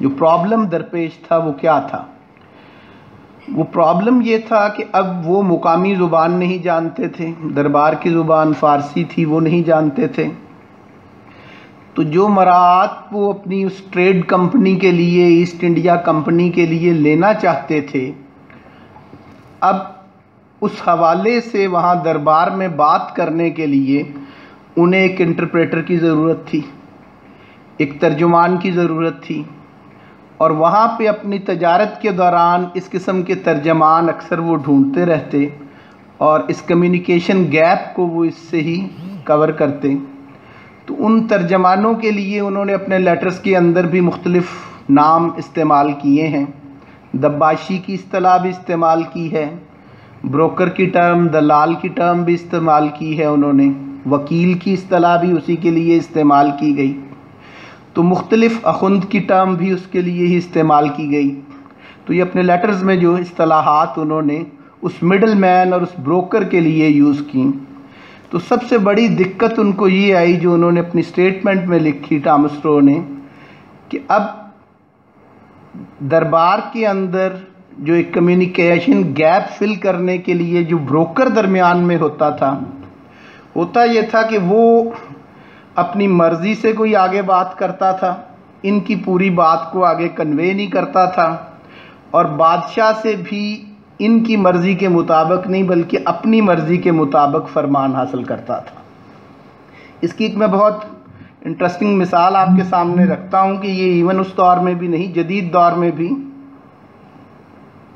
جو پرابلم درپیش تھا وہ کیا تھا؟ وہ پرابلم یہ تھا کہ اب وہ مقامی زبان نہیں جانتے تھے، دربار کی زبان فارسی تھی، وہ نہیں جانتے تھے، تو جو مراعات وہ اپنی اس ٹریڈ کمپنی کے لیے، ایسٹ انڈیا کمپنی کے لیے لینا چاہتے تھے، اب اس حوالے سے وہاں دربار میں بات کرنے کے لیے انہیں ایک انٹرپریٹر کی ضرورت تھی، ایک ترجمان کی ضرورت تھی، اور وہاں پہ اپنی تجارت کے دوران اس قسم کے ترجمان اکثر وہ ڈھونڈتے رہتے اور اس کمیونیکیشن گیپ کو وہ اس سے ہی کور کرتے۔ تو ان ترجمانوں کے لیے انہوں نے اپنے لیٹرز کے اندر بھی مختلف نام استعمال کیے ہیں، دباشی کی اصطلاح بھی استعمال کی ہے، بروکر کی ٹرم، دلال کی ٹرم بھی استعمال کی ہے انہوں نے، وکیل کی اصطلاح بھی اسی کے لیے استعمال کی گئی، تو مختلف اخند کی ٹرم بھی اس کے لیے ہی استعمال کی گئی۔ تو یہ اپنے لیٹرز میں جو اصطلاحات انہوں نے اس مڈل مین اور اس بروکر کے لیے یوز کی، تو سب سے بڑی دقت ان کو یہ آئی جو انہوں نے اپنی سٹیٹمنٹ میں لکھی تھامس رو نے، کہ اب دربار کے اندر جو ایک کمیونیکیشن گیپ فل کرنے کے لیے جو بروکر درمیان میں ہوتا تھا، ہوتا یہ تھا کہ وہ اپنی مرضی سے کوئی آگے بات کرتا تھا، ان کی پوری بات کو آگے کنوے نہیں کرتا تھا، اور بادشاہ سے بھی ان کی مرضی کے مطابق نہیں بلکہ اپنی مرضی کے مطابق فرمان حاصل کرتا تھا۔ اس کی ایک میں بہت انٹرسٹنگ مثال آپ کے سامنے رکھتا ہوں کہ یہ ایون اس دور میں بھی نہیں، جدید دور میں بھی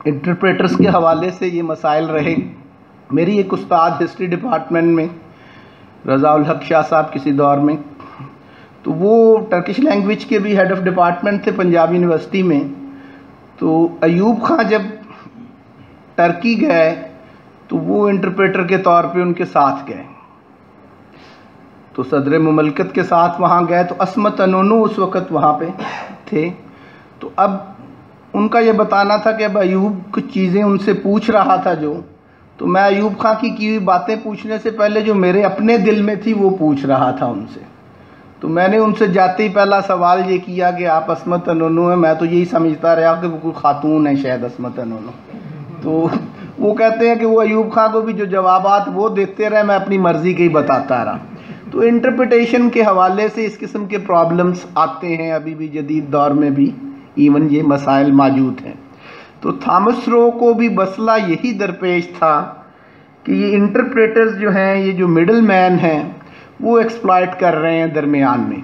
انٹرپریٹرز کے حوالے سے یہ مسائل رہے۔ میری ایک استاد ہسٹری ڈپارٹمنٹ میں، رضا الحق شاہ صاحب کسی دور میں، تو وہ ٹرکش لینگویج کے بھی ہیڈ آف ڈپارٹمنٹ تھے پنجاب یونیورسٹی میں۔ تو ایوب خان جب ٹرکی گئے تو وہ انٹرپریٹر کے طور پہ ان کے ساتھ گئے، تو صدر مملکت کے ساتھ وہاں گئے، تو عصمت انونو اس وقت وہاں پہ تھے، تو اب ان کا یہ بتانا تھا کہ اب ایوب کچھ چیزیں ان سے پوچھ رہا تھا تو میں ایوب خان کی ہوئی باتیں پوچھنے سے پہلے جو میرے اپنے دل میں تھی وہ پوچھ رہا تھا ان سے۔ تو میں نے ان سے جاتے ہی پہلا سوال یہ کیا کہ آپ عصمت انونو ہیں، میں تو یہی سمجھتا رہا کہ وہ کوئی خاتون ہے شاید عصمت انونو۔ تو وہ کہتے ہیں کہ وہ ایوب خان کو بھی جو جوابات وہ دیتے رہے میں اپنی مرضی کے ہی بتاتا رہا۔ تو انٹرپریٹیشن کے حوالے سے اس قسم کے پرابلمز آتے ہیں، ابھی بھی جدید دور میں بھی ایون یہ مسائل موجود ہیں۔ تو تھامس رو کو بھی مسئلہ یہی درپیش تھا کہ یہ انٹرپریٹرز جو ہیں، یہ جو مڈل مین ہیں، وہ ایکسپلائٹ کر رہے ہیں درمیان میں۔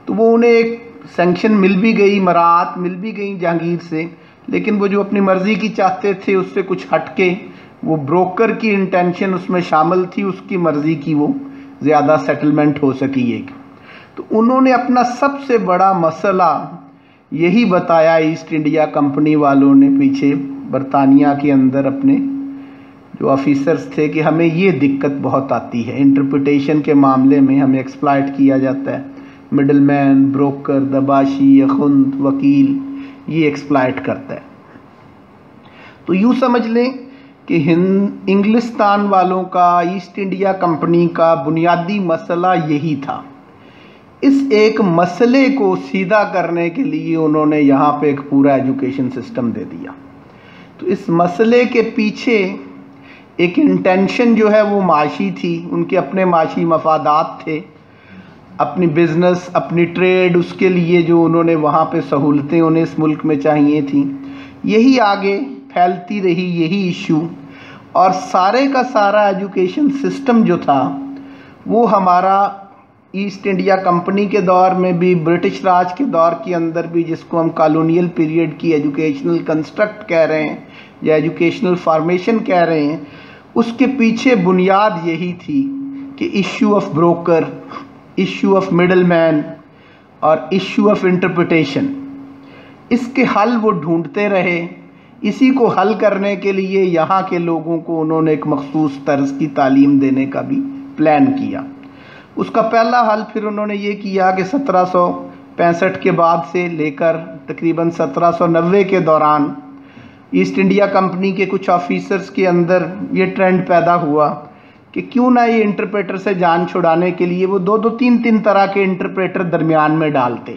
تو وہ انہیں ایک سینکشن مل بھی گئی، مراعات مل بھی گئی جہانگیر سے، لیکن وہ جو اپنی مرضی کی چاہتے تھے اس سے کچھ ہٹ کے وہ بروکر کی انٹینشن اس میں شامل تھی، اس کی مرضی کی وہ زیادہ سیٹلمنٹ ہو سکی ایک۔ تو انہوں نے اپنا سب سے بڑا مسئلہ یہی بتایا ایسٹ انڈیا کمپنی والوں نے پیچھے برطانیہ کے اندر اپنے جو آفیسرز تھے کہ ہمیں یہ دقت بہت آتی ہے انٹرپریٹیشن کے معاملے میں، ہمیں ایکسپلائٹ کیا جاتا ہے، مڈل مین، بروکر، دباشی، اخند، وکیل، یہ ایکسپلائٹ کرتا ہے۔ تو یوں سمجھ لیں کہ انگلستان والوں کا، ایسٹ انڈیا کمپنی کا بنیادی مسئلہ یہی تھا۔ اس ایک مسئلے کو سیدھا کرنے کے لیے انہوں نے یہاں پہ ایک پورا ایجوکیشن سسٹم دے دیا۔ تو اس مسئلے کے پیچھے ایک انٹینشن جو ہے وہ معاشی تھی، ان کے اپنے معاشی مفادات تھے، اپنی بزنس، اپنی ٹریڈ، اس کے لیے جو انہوں نے وہاں پہ سہولتیں انہیں اس ملک میں چاہیے تھیں، یہی آگے پھیلتی رہی، یہی ایشو، اور سارے کا سارا ایجوکیشن سسٹم جو تھا وہ ہمارا ایسٹ انڈیا کمپنی کے دور میں بھی، برٹش راج کے دور کے اندر بھی، جس کو ہم کالونیل پیریڈ کی ایجوکیشنل کنسٹرکٹ کہہ رہے ہیں یا ایجوکیشنل فارمیشن کہہ رہے ہیں، اس کے پیچھے بنیاد یہی تھی کہ issue of broker, issue of middle man اور ایشو آف انٹرپریٹیشن، اس کے حل وہ ڈھونڈتے رہے۔ اسی کو حل کرنے کے لیے یہاں کے لوگوں کو انہوں نے ایک مخصوص طرز کی تعلیم دینے کا بھی پلان کیا۔ اس کا پہلا حل پھر انہوں نے یہ کیا کہ 1765 کے بعد سے لے کر تقریباً 1790 کے دوران ایسٹ انڈیا کمپنی کے کچھ آفیسرز کے اندر یہ ٹرینڈ پیدا ہوا کہ کیوں نہ یہ انٹرپریٹر سے جان چھڑانے کے لیے وہ دو تین طرح کے انٹرپریٹر درمیان میں ڈالتے۔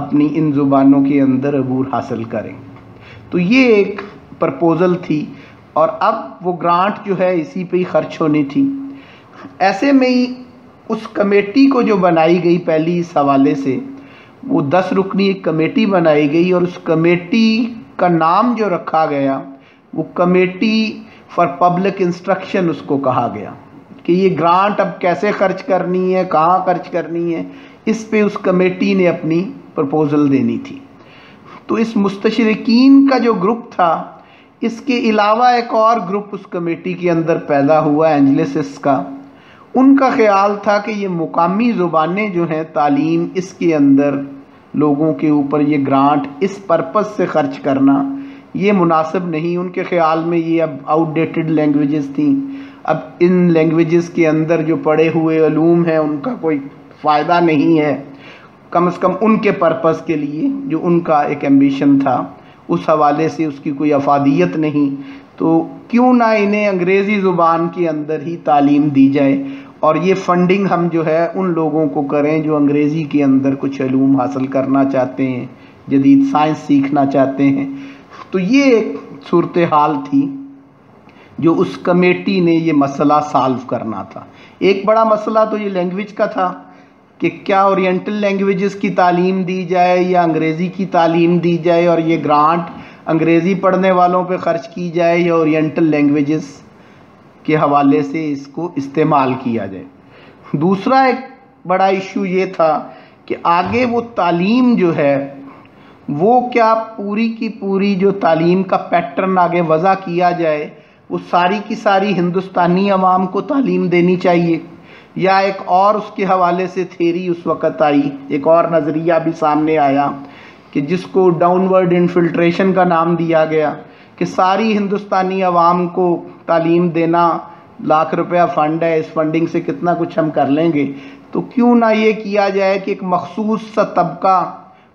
اپنی ان زبانوں کے اندر عبور حاصل کریں۔ تو یہ ایک پرپوزل تھی، اور اب وہ گرانٹ جو ہے اسی پہ ہی خرچ ہونی تھی۔ ایسے میں ہی اس کمیٹی کو جو بنائی گئی پہلی اس حوالے سے، وہ 10 رکنی ایک کمیٹی بنائی گئی، اور اس کمیٹی کا نام جو رکھا گیا وہ کمیٹی فار پبلک انسٹرکشن اس کو کہا گیا، کہ یہ گرانٹ اب کیسے خرچ کرنی ہے، کہاں خرچ کرنی ہے، اس پہ اس کمیٹی نے اپنی پرپوزل دینی تھی۔ تو اس مستشرقین کا جو گروپ تھا، اس کے علاوہ ایک اور گروپ اس کمیٹی کے اندر پیدا ہوا اینجلیسس کا۔ ان کا خیال تھا کہ یہ مقامی زبانیں جو ہیں تعلیم، اس کے اندر لوگوں کے اوپر یہ گرانٹ اس پرپس سے خرچ کرنا یہ مناسب نہیں۔ ان کے خیال میں یہ اب آؤٹ ڈیٹڈ لینگویجز تھیں، اب ان لینگویجز کے اندر جو پڑھے ہوئے علوم ہیں ان کا کوئی فائدہ نہیں ہے، کم از کم ان کے پرپس کے لیے جو ان کا ایک ایمبیشن تھا اس حوالے سے اس کی کوئی افادیت نہیں، تو کیوں نہ انہیں انگریزی زبان کے اندر ہی تعلیم دی جائے، اور یہ فنڈنگ ہم جو ہے ان لوگوں کو کریں جو انگریزی کے اندر کچھ علوم حاصل کرنا چاہتے ہیں، جدید سائنس سیکھنا چاہتے ہیں۔ تو یہ ایک صورتحال تھی جو اس کمیٹی نے یہ مسئلہ سالو کرنا تھا۔ ایک بڑا مسئلہ تو یہ لینگویج کا تھا کہ کیا اورینٹل لینگویجز کی تعلیم دی جائے یا انگریزی کی تعلیم دی جائے، اور یہ گرانٹ انگریزی پڑھنے والوں پہ خرچ کی جائے یا اورینٹل لینگویجز کے حوالے سے اس کو استعمال کیا جائے۔ دوسرا ایک بڑا ایشو یہ تھا کہ آگے وہ تعلیم جو ہے وہ کیا پوری کی پوری جو تعلیم کا پیٹرن آگے وضع کیا جائے وہ ساری کی ساری ہندوستانی عوام کو تعلیم دینی چاہیے، یا ایک اور اس کے حوالے سے تھیری اس وقت آئی، ایک اور نظریہ بھی سامنے آیا کہ جس کو ڈاؤن ورڈ انفلٹریشن کا نام دیا گیا، کہ ساری ہندوستانی عوام کو تعلیم دینا، لاکھ روپیہ فنڈ ہے، اس فنڈنگ سے کتنا کچھ ہم کر لیں گے، تو کیوں نہ یہ کیا جائے کہ ایک مخصوص سا طبقہ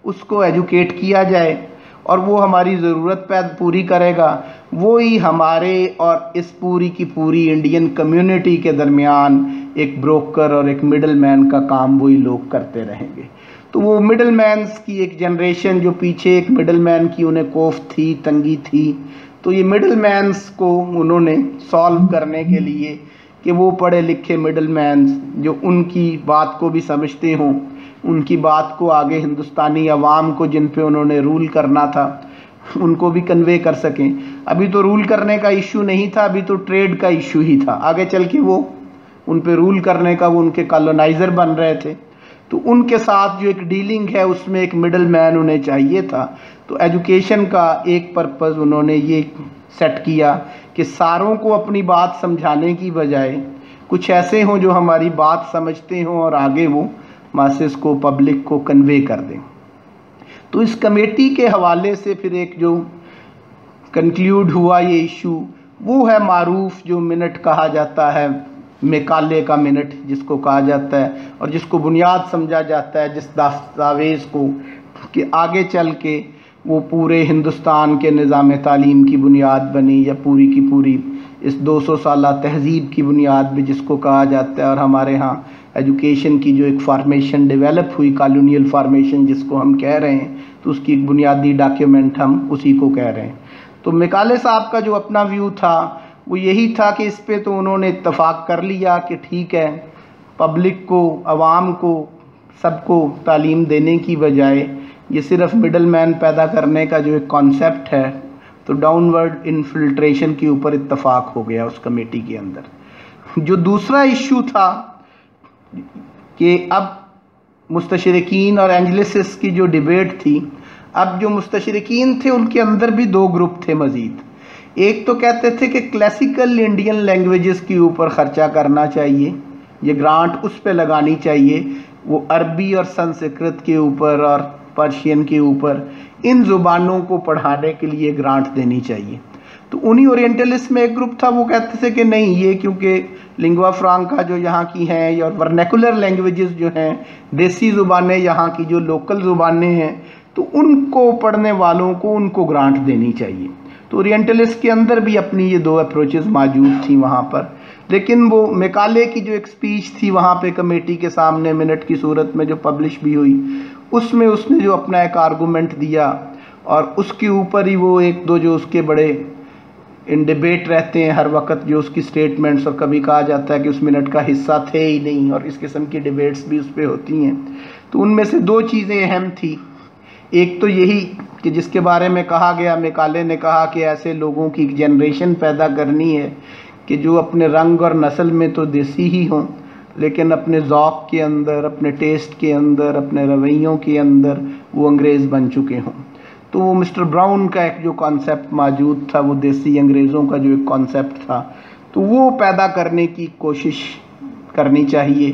اس کو ایجوکیٹ کیا جائے اور وہ ہماری ضرورت پوری کرے گا، وہی ہمارے اور اس پوری کی پوری انڈین کمیونٹی کے درمیان ایک بروکر اور ایک مڈل مین کا کام وہی لوگ کرتے رہیں گے۔ تو وہ مڈل مینز کی ایک جنریشن جو پیچھے ایک مڈل مین کی انہیں کوفت تھی، تنگی تھی، تو یہ مڈل مینز کو انہوں نے سالو کرنے کے لیے کہ وہ پڑھے لکھے مڈل مینز جو ان کی بات کو بھی سمجھتے ہوں، ان کی بات کو آگے ہندوستانی عوام کو جن پہ انہوں نے رول کرنا تھا ان کو بھی کنوے کر سکیں۔ ابھی تو رول کرنے کا ایشو نہیں تھا، ابھی تو ٹریڈ کا ایشو ہی تھا، آگے چل کے وہ ان پہ رول کرنے کا وہ ان کے کالونائزر بن رہے تھے، تو ان کے ساتھ جو ایک ڈیلنگ ہے اس میں ایک مڈل مین انہیں چاہیے تھا۔ تو ایجوکیشن کا ایک پرپز انہوں نے یہ سیٹ کیا کہ ساروں کو اپنی بات سمجھانے کی بجائے کچھ ایسے ہوں جو ہماری بات سمجھتے ہوں اور آگے وہ ماسز کو، پبلک کو کنوے کر دیں۔ تو اس کمیٹی کے حوالے سے پھر ایک جو کنکلیوڈ ہوا یہ ایشو، وہ ہے معروف جو منٹ کہا جاتا ہے، میکالے کا منٹ جس کو کہا جاتا ہے، اور جس کو بنیاد سمجھا جاتا ہے جس دستاویز کو کہ آگے چل کے وہ پورے ہندوستان کے نظام تعلیم کی بنیاد بنی، یا پوری کی پوری اس 200 سالہ تہذیب کی بنیاد بھی جس کو کہا جاتا ہے، اور ہمارے ہاں ایجوکیشن کی جو ایک فارمیشن ڈیولپ ہوئی، کالونیل فارمیشن جس کو ہم کہہ رہے ہیں، تو اس کی ایک بنیادی ڈاکیومنٹ ہم اسی کو کہہ رہے ہیں۔ تو میکالے صاحب کا جو اپنا ویو تھا وہ یہی تھا کہ اس پہ تو انہوں نے اتفاق کر لیا کہ ٹھیک ہے، پبلک کو، عوام کو، سب کو تعلیم دینے کی بجائے یہ صرف مڈل مین پیدا کرنے کا جو ایک کانسیپٹ ہے، تو ڈاؤن ورڈ انفلٹریشن کے اوپر اتفاق ہو گیا اس کمیٹی کے اندر۔ جو دوسرا ایشو تھا کہ اب مستشرقین اور اینجلسس کی جو ڈیبیٹ تھی، اب جو مستشرقین تھے ان کے اندر بھی دو گروپ تھے مزید۔ ایک تو کہتے تھے کہ کلاسیکل انڈین لینگویجز کے اوپر خرچہ کرنا چاہیے، یہ گرانٹ اس پہ لگانی چاہیے، وہ عربی اور سنسکرت کے اوپر اور پرشین کے اوپر، ان زبانوں کو پڑھانے کے لیے گرانٹ دینی چاہیے۔ تو انہی اورینٹلسٹ میں ایک گروپ تھا، وہ کہتے تھے کہ نہیں، یہ کیونکہ لنگوا فرانکا جو یہاں کی ہیں اور ورنیکولر لینگویجز جو ہیں، دیسی زبانیں یہاں کی جو لوکل زبانیں ہیں، تو ان کو پڑھنے والوں کو ان کو گرانٹ دینی چاہیے۔ تو اورینٹلسٹ کے اندر بھی اپنی یہ دو اپروچز موجود تھیں وہاں پر۔ لیکن وہ میکالے کی جو ایک سپیچ تھی وہاں پہ کمیٹی کے سامنے منٹ کی صورت میں جو پبلش بھی ہوئی، اس میں اس نے جو اپنا ایک آرگومنٹ دیا، اور اس کے اوپر ہی وہ ایک دو جو اس کے بڑے ان ڈیبیٹ رہتے ہیں ہر وقت، جو اس کی سٹیٹمنٹس، اور کبھی کہا جاتا ہے کہ اس منٹ کا حصہ تھے ہی نہیں، اور اس قسم کی ڈیبیٹس بھی اس پہ ہوتی ہیں۔ تو ان میں سے دو چیزیں اہم تھی، ایک تو یہی کہ جس کے بارے میں کہا گیا، میکالے نے کہا کہ ایسے لوگوں کی ایک جنریشن پیدا کرنی ہے کہ جو اپنے رنگ اور نسل میں تو دیسی ہی ہوں، لیکن اپنے ذوق کے اندر، اپنے ٹیسٹ کے اندر، اپنے رویوں کے اندر وہ انگریز بن چکے ہوں۔ تو وہ مسٹر براؤن کا ایک جو کانسیپٹ موجود تھا، وہ دیسی انگریزوں کا جو ایک کانسیپٹ تھا، تو وہ پیدا کرنے کی کوشش کرنی چاہیے،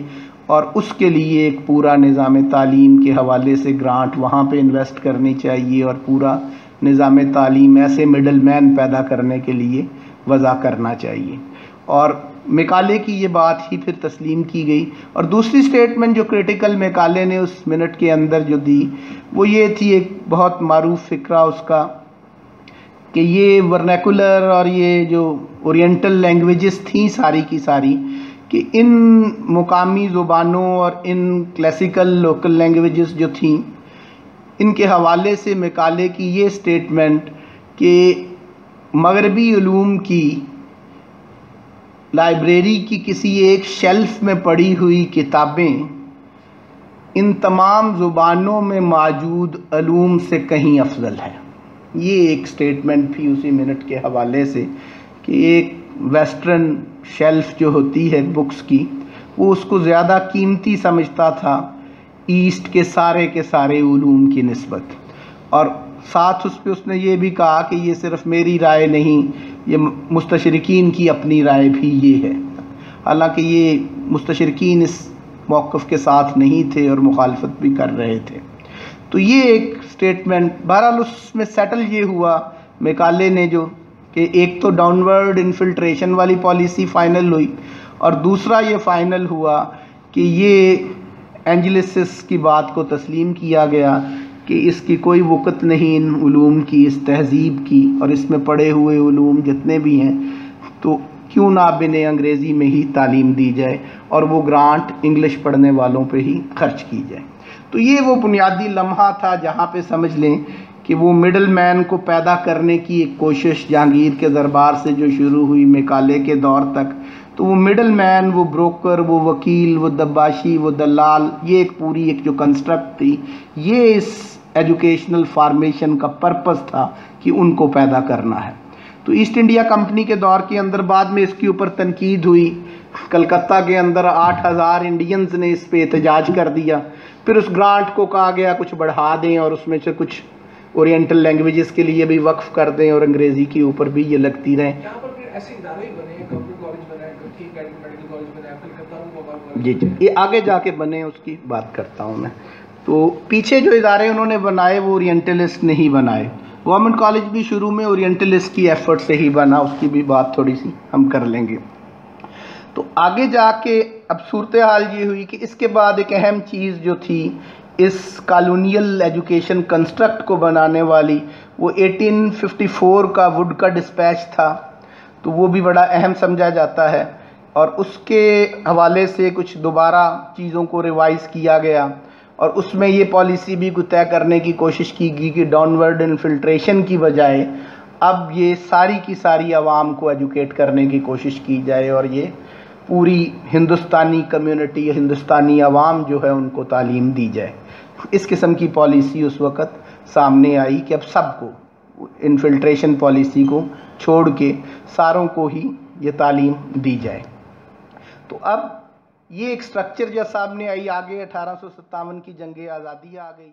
اور اس کے لیے ایک پورا نظام تعلیم کے حوالے سے گرانٹ وہاں پہ انویسٹ کرنی چاہیے، اور پورا نظام تعلیم ایسے مڈل مین پیدا کرنے کے لیے وضع کرنا چاہیے۔ اور میکالے کی یہ بات ہی پھر تسلیم کی گئی۔ اور دوسری سٹیٹمنٹ جو کریٹیکل میکالے نے اس منٹ کے اندر جو دی، وہ یہ تھی، ایک بہت معروف فقرہ اس کا، کہ یہ ورنیکولر اور یہ جو اورینٹل لینگویجز تھیں ساری کی ساری، کہ ان مقامی زبانوں اور ان کلاسیکل لوکل لینگویجز جو تھیں، ان کے حوالے سے میکالے کی یہ سٹیٹمنٹ کہ مغربی علوم کی لائبریری کی کسی ایک شیلف میں پڑی ہوئی کتابیں ان تمام زبانوں میں موجود علوم سے کہیں افضل ہے۔ یہ ایک سٹیٹمنٹ بھی اسی منٹ کے حوالے سے، کہ ایک ویسٹرن شیلف جو ہوتی ہے بکس کی، وہ اس کو زیادہ قیمتی سمجھتا تھا ایسٹ کے سارے علوم کی نسبت۔ اور ساتھ اس نے یہ بھی کہا کہ یہ صرف میری رائے نہیں، یہ مستشرقین کی اپنی رائے بھی یہ ہے، حالانکہ یہ مستشرقین اس موقف کے ساتھ نہیں تھے اور مخالفت بھی کر رہے تھے۔ تو یہ ایک سٹیٹمنٹ، بہرحال اس میں سیٹل یہ ہوا میکالے نے جو، کہ ایک تو ڈاؤن ورڈ انفلٹریشن والی پالیسی فائنل ہوئی، اور دوسرا یہ فائنل ہوا کہ یہ اینجلسس کی بات کو تسلیم کیا گیا کہ اس کی کوئی وقت نہیں ان علوم کی، اس تہذیب کی، اور اس میں پڑھے ہوئے علوم جتنے بھی ہیں، تو کیوں نہ انہیں انگریزی میں ہی تعلیم دی جائے، اور وہ گرانٹ انگلش پڑھنے والوں پہ ہی خرچ کی جائے۔ تو یہ وہ بنیادی لمحہ تھا جہاں پہ سمجھ لیں کہ وہ مڈل مین کو پیدا کرنے کی ایک کوشش جہانگیر کے دربار سے جو شروع ہوئی میکالے کے دور تک، تو وہ مڈل مین، وہ بروکر، وہ وکیل، وہ دباشی، وہ دلال، یہ ایک پوری ایک جو کنسٹرکٹ تھی، یہ اس ایجوکیشنل فارمیشن کا پرپس تھا کہ ان کو پیدا کرنا ہے۔ تو ایسٹ انڈیا کمپنی کے دور کے اندر بعد میں اس کے اوپر تنقید ہوئی، کلکتہ کے اندر 8000 انڈینز نے اس پہ احتجاج کر دیا، پھر اس گرانٹ کو کہا گیا کچھ بڑھا دیں اور اس میں سے کچھ اورینٹل لینگویجز کے لیے بھی وقف کر دیں اور انگریزی کے اوپر بھی یہ لگتی رہیں۔ یہاں پر پھر ایسے ادارے ہی بنے، گورنمنٹ کالج بنا ہے، میڈیکل کالج بنا ہے، کلکتہ جی یہ آگے جا کے بنے، اس کی بات کرتا ہوں میں۔ تو پیچھے جو ادارے انہوں نے بنائے وہ اورینٹلسٹ نہیں بنائے، گورنمنٹ کالج بھی شروع میں اورینٹلسٹ کی ایفرٹ سے ہی بنا، اس کی بھی بات تھوڑی سی ہم کر لیں گے۔ تو آگے جا کے اب صورتحال یہ ہوئی کہ اس کے بعد ایک اہم چیز جو تھی اس کالونیل ایجوکیشن کنسٹرکٹ کو بنانے والی، وہ 1854 کا وڈ کا ڈسپیچ تھا، تو وہ بھی بڑا اہم سمجھا جاتا ہے، اور اس کے حوالے سے کچھ دوبارہ چیزوں کو ریوائز کیا گیا، اور اس میں یہ پالیسی بھی طے کرنے کی کوشش کی گئی کہ ڈاؤن ورڈ انفلٹریشن کی بجائے اب یہ ساری کی ساری عوام کو ایجوکیٹ کرنے کی کوشش کی جائے، اور یہ پوری ہندوستانی کمیونٹی، ہندوستانی عوام جو ہے ان کو تعلیم دی جائے۔ اس قسم کی پالیسی اس وقت سامنے آئی کہ اب سب کو انفلٹریشن پالیسی کو چھوڑ کے ساروں کو ہی یہ تعلیم دی جائے۔ تو اب یہ ایک سٹرکچر جو سامنے آئی، آگے 1857 کی جنگ آزادی آ گئی۔